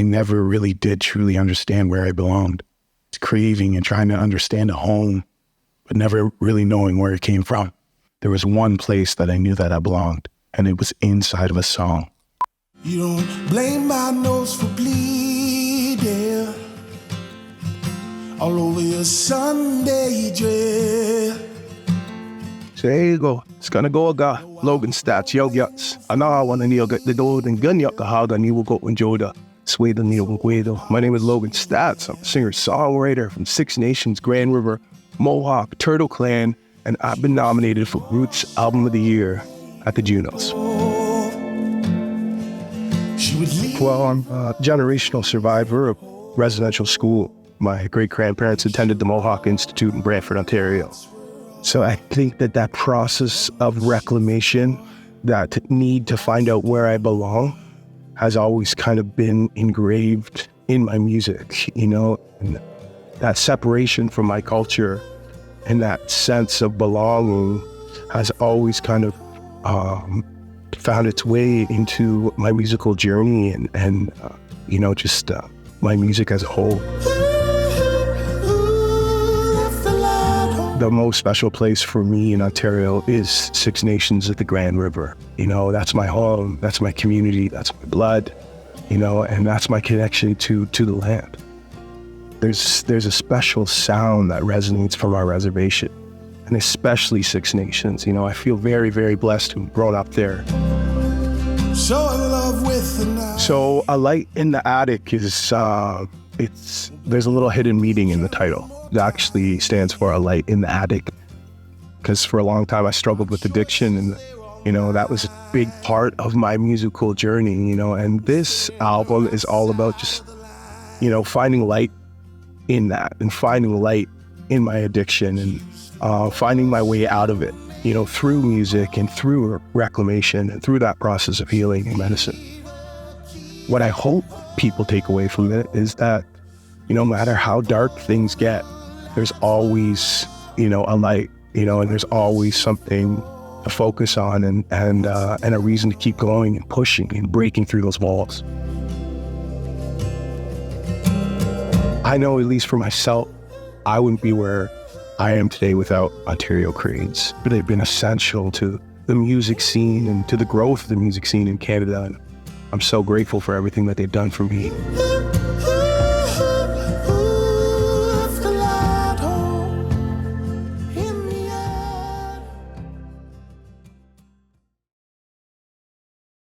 I never really did truly understand where I belonged. It's craving and trying to understand a home, but never really knowing where it came from. There was one place that I knew that I belonged, and it was inside of a song. You don't blame my nose for bleeding all over your Sunday dress. So there you go. It's gonna go aga Logan Staats, yo guts. I want to kneel get the door and gun yuck the hog and you will go enjoy the sway the kneel guido. My name is Logan Staats. I'm a singer-songwriter from Six Nations, Grand River, Mohawk, Turtle Clan, and I've been nominated for Roots Album of the Year at the JUNOS. Well, I'm a generational survivor of residential school. My great-grandparents attended the Mohawk Institute in Brantford, Ontario. So I think that process of reclamation, that need to find out where I belong, has always kind of been engraved in my music, you know, and that separation from my culture and that sense of belonging has always kind of found its way into my musical journey and you know, just my music as a whole. The most special place for me in Ontario is Six Nations at the Grand River. You know, that's my home, that's my community, that's my blood, you know, and that's my connection to the land. There's a special sound that resonates from our reservation, and especially Six Nations. You know, I feel very, very blessed to have grown up there. So in love with the night. So A Light in the Attic is, there's a little hidden meaning in the title. It actually stands for A Light in the Attic, because for a long time I struggled with addiction, and you know, that was a big part of my musical journey, you know, and this album is all about just, you know, finding light in that and finding light in my addiction and finding my way out of it, you know, through music and through reclamation and through that process of healing and medicine. What I hope people take away from it is that, you know, no matter how dark things get, there's always, you know, a light, you know, and there's always something to focus on and a reason to keep going and pushing and breaking through those walls. I know, at least for myself, I wouldn't be where I am today without Ontario Cranes. But they've been essential to the music scene and to the growth of the music scene in Canada. And I'm so grateful for everything that they've done for me.